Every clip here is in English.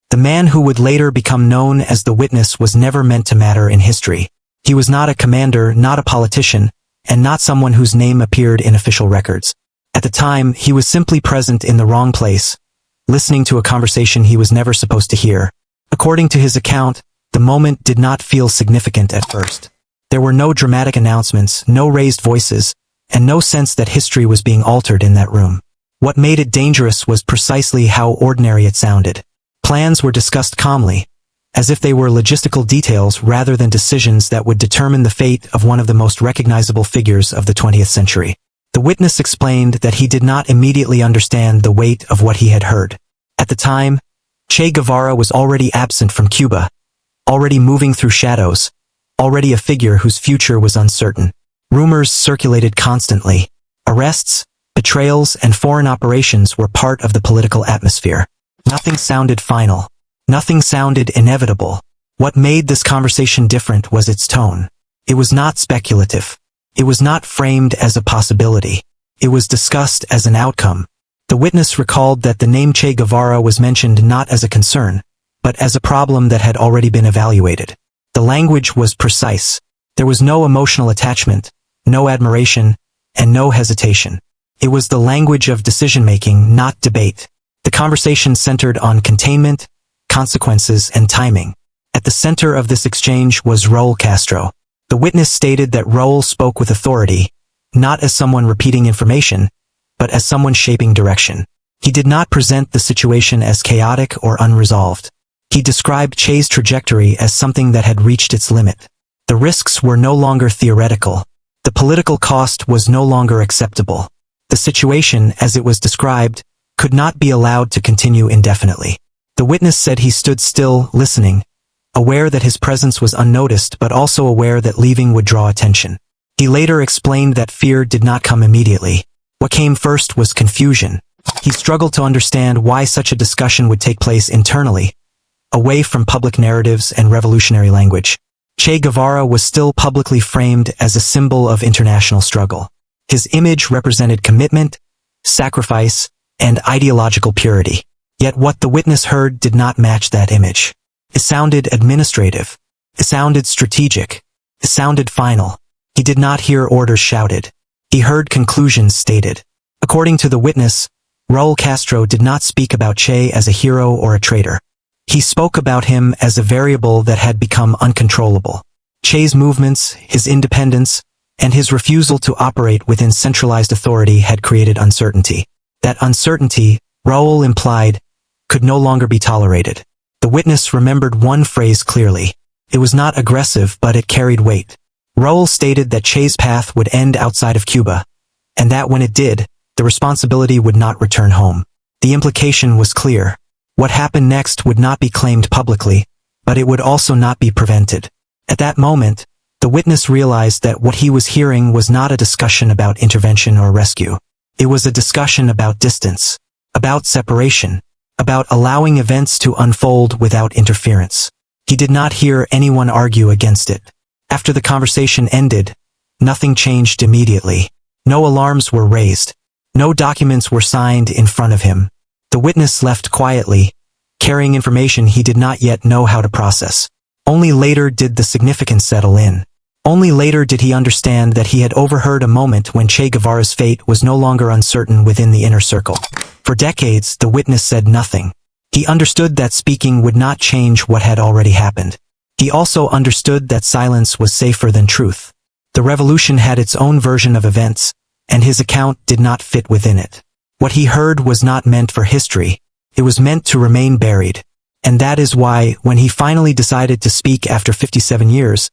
The man who would later become known as the witness was never meant to matter in history. He was not a commander, not a politician, and not someone whose name appeared in official records. At the time, he was simply present in the wrong place, listening to a conversation he was never supposed to hear. According to his account, the moment did not feel significant at first. There were no dramatic announcements, no raised voices, and no sense that history was being altered in that room. What made it dangerous was precisely how ordinary it sounded. Plans were discussed calmly, as if they were logistical details rather than decisions that would determine the fate of one of the most recognizable figures of the 20th century. The witness explained that he did not immediately understand the weight of what he had heard. At the time, Che Guevara was already absent from Cuba, already moving through shadows, already a figure whose future was uncertain. Rumors circulated constantly. Arrests, betrayals, and foreign operations were part of the political atmosphere. Nothing sounded final. Nothing sounded inevitable. What made this conversation different was its tone. It was not speculative. It was not framed as a possibility. It was discussed as an outcome. The witness recalled that the name Che Guevara was mentioned not as a concern, but as a problem that had already been evaluated. The language was precise. There was no emotional attachment, no admiration, and no hesitation. It was the language of decision-making, not debate. The conversation centered on containment, consequences, and timing. At the center of this exchange was Raúl Castro. The witness stated that Raúl spoke with authority, not as someone repeating information, but as someone shaping direction. He did not present the situation as chaotic or unresolved. He described Che's trajectory as something that had reached its limit. The risks were no longer theoretical. The political cost was no longer acceptable. The situation, as it was described, could not be allowed to continue indefinitely. The witness said he stood still, listening, aware that his presence was unnoticed but also aware that leaving would draw attention. He later explained that fear did not come immediately. What came first was confusion. He struggled to understand why such a discussion would take place internally, away from public narratives and revolutionary language. Che Guevara was still publicly framed as a symbol of international struggle. His image represented commitment, sacrifice, and ideological purity. Yet what the witness heard did not match that image. It sounded administrative. It sounded strategic. It sounded final. He did not hear orders shouted. He heard conclusions stated. According to the witness, Raúl Castro did not speak about Che as a hero or a traitor. He spoke about him as a variable that had become uncontrollable. Che's movements, his independence, and his refusal to operate within centralized authority had created uncertainty. That uncertainty, Raúl implied, could no longer be tolerated. The witness remembered one phrase clearly. It was not aggressive, but it carried weight. Raúl stated that Che's path would end outside of Cuba, and that when it did, the responsibility would not return home. The implication was clear. What happened next would not be claimed publicly, but it would also not be prevented. At that moment, the witness realized that what he was hearing was not a discussion about intervention or rescue. It was a discussion about distance, about separation, about allowing events to unfold without interference. He did not hear anyone argue against it. After the conversation ended, nothing changed immediately. No alarms were raised. No documents were signed in front of him. The witness left quietly, carrying information he did not yet know how to process. Only later did the significance settle in. Only later did he understand that he had overheard a moment when Che Guevara's fate was no longer uncertain within the inner circle. For decades, the witness said nothing. He understood that speaking would not change what had already happened. He also understood that silence was safer than truth. The revolution had its own version of events, and his account did not fit within it. What he heard was not meant for history. It was meant to remain buried. And that is why, when he finally decided to speak after 57 years,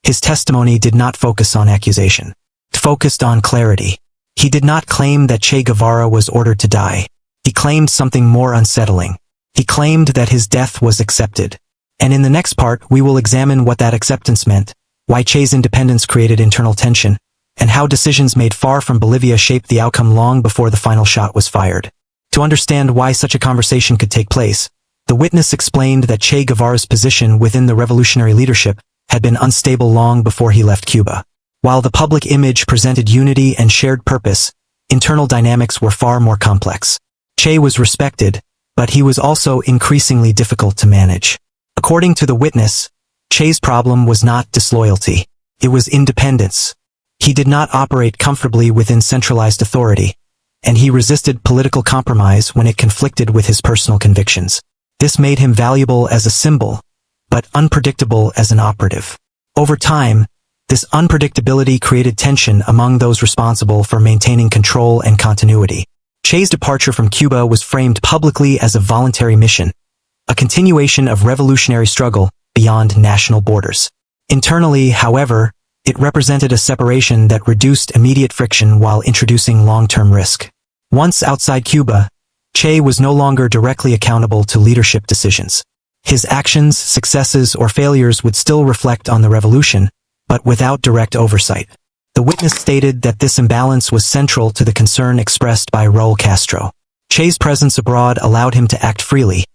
his testimony did not focus on accusation. It focused on clarity. He did not claim that Che Guevara was ordered to die. He claimed something more unsettling. He claimed that his death was accepted. And in the next part, we will examine what that acceptance meant, why Che's independence created internal tension, and how decisions made far from Bolivia shaped the outcome long before the final shot was fired. To understand why such a conversation could take place, the witness explained that Che Guevara's position within the revolutionary leadership had been unstable long before he left Cuba. While the public image presented unity and shared purpose, internal dynamics were far more complex. Che was respected, but he was also increasingly difficult to manage. According to the witness, Che's problem was not disloyalty. It was independence. He did not operate comfortably within centralized authority, and he resisted political compromise when it conflicted with his personal convictions. This made him valuable as a symbol, but unpredictable as an operative. Over time, this unpredictability created tension among those responsible for maintaining control and continuity. Che's departure from Cuba was framed publicly as a voluntary mission, a continuation of revolutionary struggle beyond national borders. Internally, however, it represented a separation that reduced immediate friction while introducing long-term risk. Once outside Cuba, Che was no longer directly accountable to leadership decisions. His actions, successes, or failures would still reflect on the revolution, but without direct oversight. The witness stated that this imbalance was central to the concern expressed by Raúl Castro. Che's presence abroad allowed him to act freely,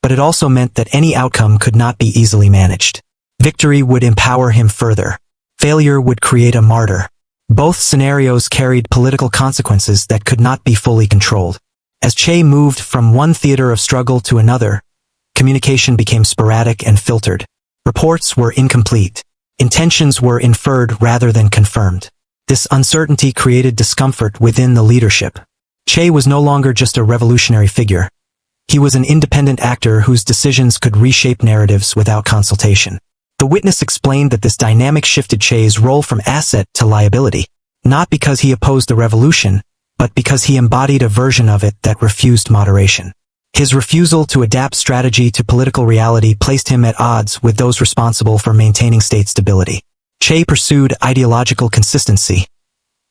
but it also meant that any outcome could not be easily managed. Victory would empower him further. Failure would create a martyr. Both scenarios carried political consequences that could not be fully controlled. As Che moved from one theater of struggle to another, communication became sporadic and filtered. Reports were incomplete. Intentions were inferred rather than confirmed. This uncertainty created discomfort within the leadership. Che was no longer just a revolutionary figure. He was an independent actor whose decisions could reshape narratives without consultation. The witness explained that this dynamic shifted Che's role from asset to liability, not because he opposed the revolution, but because he embodied a version of it that refused moderation. His refusal to adapt strategy to political reality placed him at odds with those responsible for maintaining state stability. Che pursued ideological consistency.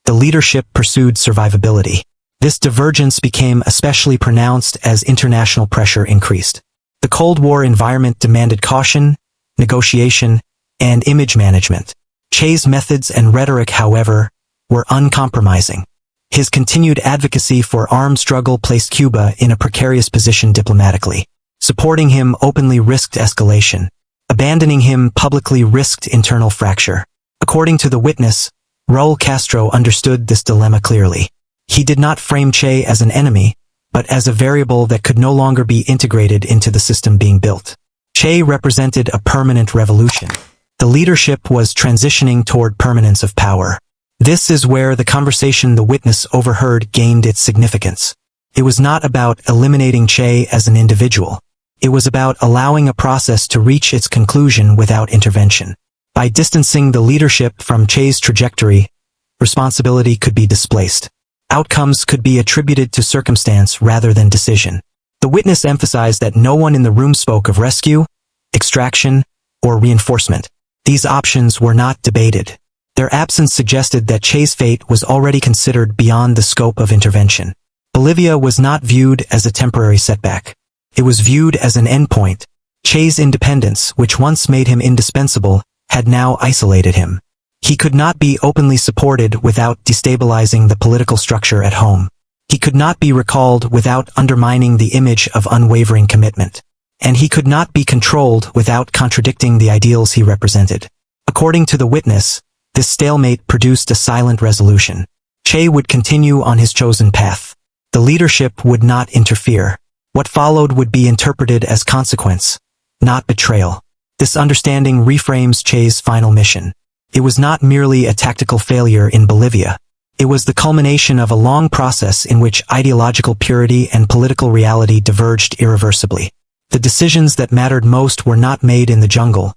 The leadership pursued survivability. This divergence became especially pronounced as international pressure increased. The Cold War environment demanded caution, negotiation, and image management. Che's methods and rhetoric, however, were uncompromising. His continued advocacy for armed struggle placed Cuba in a precarious position diplomatically. Supporting him openly risked escalation. Abandoning him publicly risked internal fracture. According to the witness, Raúl Castro understood this dilemma clearly. He did not frame Che as an enemy, but as a variable that could no longer be integrated into the system being built. Che represented a permanent revolution. The leadership was transitioning toward permanence of power. This is where the conversation the witness overheard gained its significance. It was not about eliminating Che as an individual. It was about allowing a process to reach its conclusion without intervention. By distancing the leadership from Che's trajectory, responsibility could be displaced. Outcomes could be attributed to circumstance rather than decision. The witness emphasized that no one in the room spoke of rescue, extraction, or reinforcement. These options were not debated. Their absence suggested that Che's fate was already considered beyond the scope of intervention. Bolivia was not viewed as a temporary setback. It was viewed as an endpoint. Che's independence, which once made him indispensable, had now isolated him. He could not be openly supported without destabilizing the political structure at home. He could not be recalled without undermining the image of unwavering commitment. And he could not be controlled without contradicting the ideals he represented. According to the witness, this stalemate produced a silent resolution. Che would continue on his chosen path. The leadership would not interfere. What followed would be interpreted as consequence, not betrayal. This understanding reframes Che's final mission. It was not merely a tactical failure in Bolivia. It was the culmination of a long process in which ideological purity and political reality diverged irreversibly. The decisions that mattered most were not made in the jungle,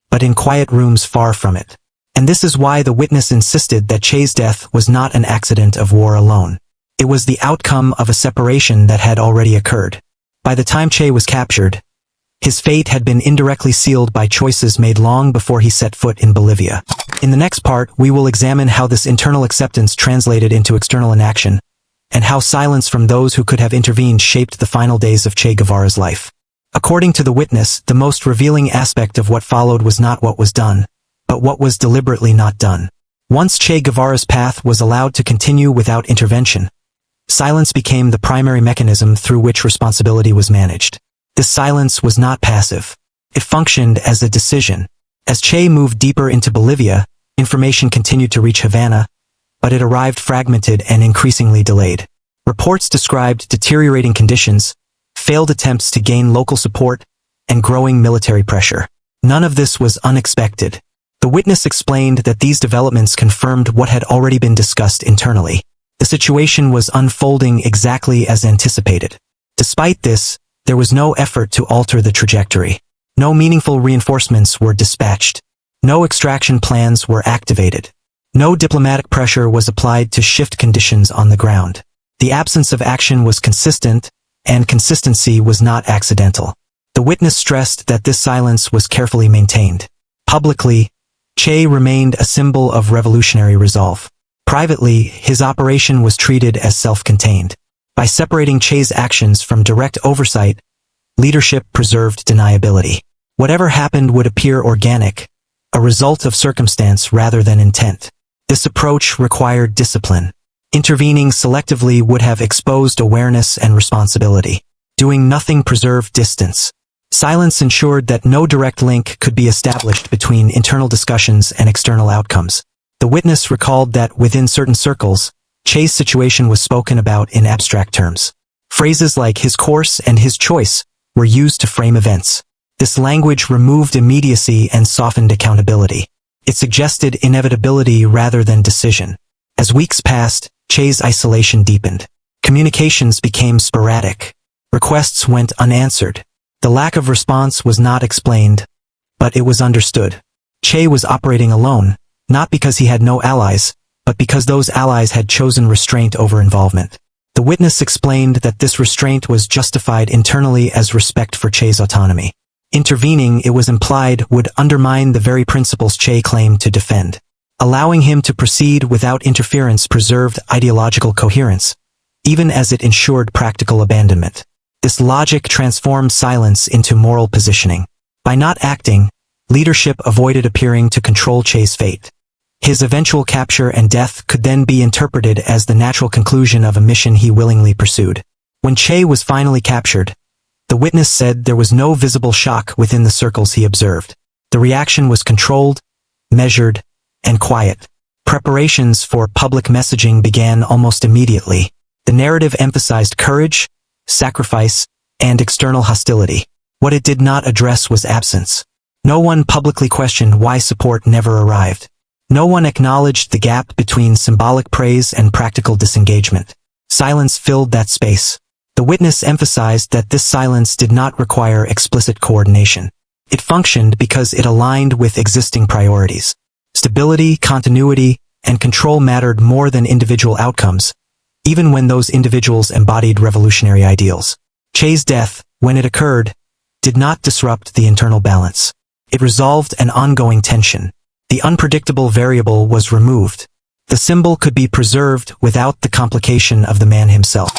but in quiet rooms far from it. And this is why the witness insisted that Che's death was not an accident of war alone. It was the outcome of a separation that had already occurred. By the time Che was captured, his fate had been indirectly sealed by choices made long before he set foot in Bolivia. In the next part, we will examine how this internal acceptance translated into external inaction, and how silence from those who could have intervened shaped the final days of Che Guevara's life. According to the witness, the most revealing aspect of what followed was not what was done, but what was deliberately not done. Once Che Guevara's path was allowed to continue without intervention, silence became the primary mechanism through which responsibility was managed. This silence was not passive. It functioned as a decision. As Che moved deeper into Bolivia, information continued to reach Havana, but it arrived fragmented and increasingly delayed. Reports described deteriorating conditions, failed attempts to gain local support, and growing military pressure. None of this was unexpected. The witness explained that these developments confirmed what had already been discussed internally. The situation was unfolding exactly as anticipated. Despite this, there was no effort to alter the trajectory. No meaningful reinforcements were dispatched. No extraction plans were activated. No diplomatic pressure was applied to shift conditions on the ground. The absence of action was consistent, and consistency was not accidental. The witness stressed that this silence was carefully maintained. Publicly, Che remained a symbol of revolutionary resolve. Privately, his operation was treated as self-contained. By separating Che's actions from direct oversight, leadership preserved deniability. Whatever happened would appear organic, a result of circumstance rather than intent. This approach required discipline. Intervening selectively would have exposed awareness and responsibility. Doing nothing preserved distance. Silence ensured that no direct link could be established between internal discussions and external outcomes. The witness recalled that within certain circles, Che's situation was spoken about in abstract terms. Phrases like his course and his choice were used to frame events. This language removed immediacy and softened accountability. It suggested inevitability rather than decision. As weeks passed, Che's isolation deepened. Communications became sporadic. Requests went unanswered. The lack of response was not explained, but it was understood. Che was operating alone, not because he had no allies, but because those allies had chosen restraint over involvement. The witness explained that this restraint was justified internally as respect for Che's autonomy. Intervening, it was implied, would undermine the very principles Che claimed to defend. Allowing him to proceed without interference preserved ideological coherence, even as it ensured practical abandonment. This logic transformed silence into moral positioning. By not acting, leadership avoided appearing to control Che's fate. His eventual capture and death could then be interpreted as the natural conclusion of a mission he willingly pursued. When Che was finally captured, the witness said there was no visible shock within the circles he observed. The reaction was controlled, measured, and quiet. Preparations for public messaging began almost immediately. The narrative emphasized courage, sacrifice, and external hostility. What it did not address was absence. No one publicly questioned why support never arrived. No one acknowledged the gap between symbolic praise and practical disengagement. Silence filled that space. The witness emphasized that this silence did not require explicit coordination. It functioned because it aligned with existing priorities. Stability, continuity, and control mattered more than individual outcomes, even when those individuals embodied revolutionary ideals. Che's death, when it occurred, did not disrupt the internal balance. It resolved an ongoing tension. The unpredictable variable was removed. The symbol could be preserved without the complication of the man himself.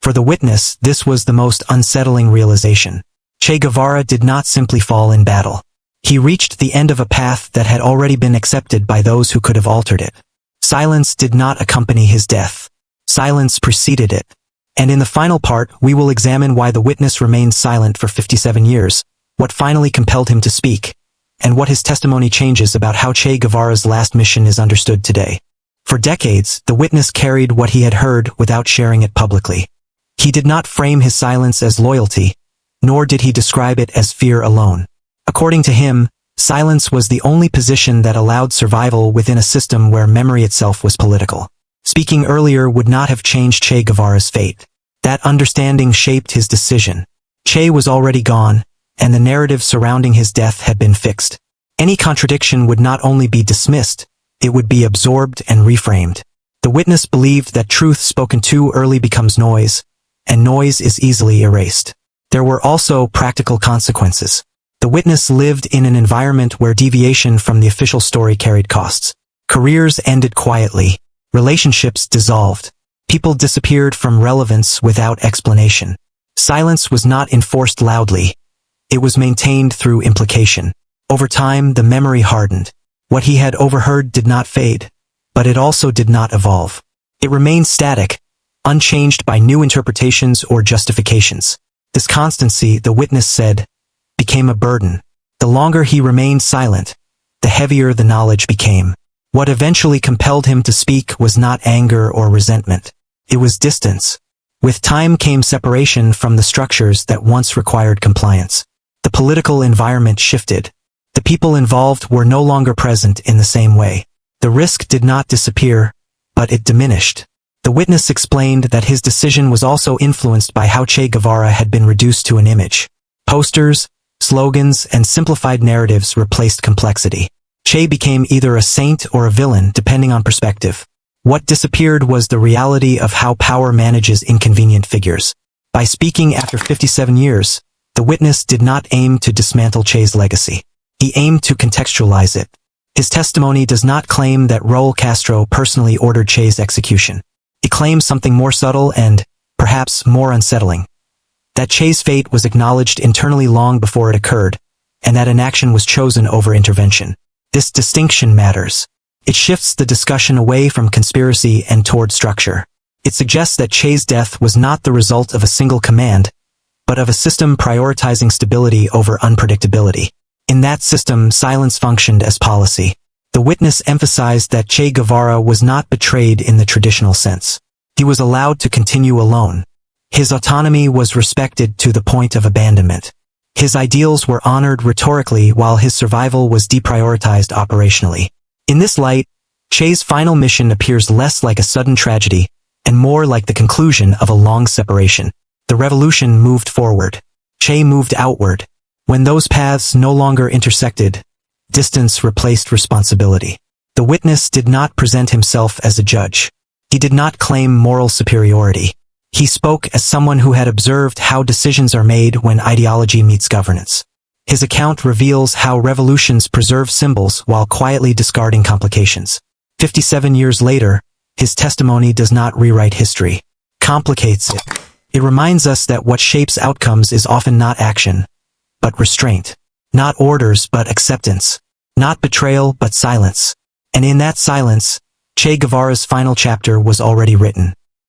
For the witness, this was the most unsettling realization. Che Guevara did not simply fall in battle. He reached the end of a path that had already been accepted by those who could have altered it. Silence did not accompany his death. Silence preceded it. And in the final part, we will examine why the witness remained silent for 57 years, what finally compelled him to speak, and what his testimony changes about how Che Guevara's last mission is understood today. For decades, the witness carried what he had heard without sharing it publicly. He did not frame his silence as loyalty, nor did he describe it as fear alone. According to him, silence was the only position that allowed survival within a system where memory itself was political. Speaking earlier would not have changed Che Guevara's fate. That understanding shaped his decision. Che was already gone, and the narrative surrounding his death had been fixed. Any contradiction would not only be dismissed, it would be absorbed and reframed. The witness believed that truth spoken too early becomes noise, and noise is easily erased. There were also practical consequences. The witness lived in an environment where deviation from the official story carried costs. Careers ended quietly. Relationships dissolved. People disappeared from relevance without explanation. Silence was not enforced loudly. It was maintained through implication. Over time, the memory hardened. What he had overheard did not fade, but it also did not evolve. It remained static, unchanged by new interpretations or justifications. This constancy, the witness said, became a burden. The longer he remained silent, the heavier the knowledge became. What eventually compelled him to speak was not anger or resentment. It was distance. With time came separation from the structures that once required compliance. The political environment shifted. The people involved were no longer present in the same way. The risk did not disappear, but it diminished. The witness explained that his decision was also influenced by how Che Guevara had been reduced to an image. Posters, slogans, and simplified narratives replaced complexity. Che became either a saint or a villain, depending on perspective. What disappeared was the reality of how power manages inconvenient figures. By speaking after 57 years, the witness did not aim to dismantle Che's legacy. He aimed to contextualize it. His testimony does not claim that Raúl Castro personally ordered Che's execution. It claims something more subtle and, perhaps, more unsettling. That Che's fate was acknowledged internally long before it occurred, and that inaction was chosen over intervention. This distinction matters. It shifts the discussion away from conspiracy and toward structure. It suggests that Che's death was not the result of a single command, but of a system prioritizing stability over unpredictability. In that system, silence functioned as policy. The witness emphasized that Che Guevara was not betrayed in the traditional sense. He was allowed to continue alone. His autonomy was respected to the point of abandonment. His ideals were honored rhetorically while his survival was deprioritized operationally. In this light, Che's final mission appears less like a sudden tragedy and more like the conclusion of a long separation. The revolution moved forward. Che moved outward. When those paths no longer intersected, distance replaced responsibility. The witness did not present himself as a judge. He did not claim moral superiority. He spoke as someone who had observed how decisions are made when ideology meets governance. His account reveals how revolutions preserve symbols while quietly discarding complications. 57 years later, his testimony does not rewrite history, complicates it. It reminds us that what shapes outcomes is often not action, but restraint. Not orders, but acceptance. Not betrayal, but silence. And in that silence, Che Guevara's final chapter was already written.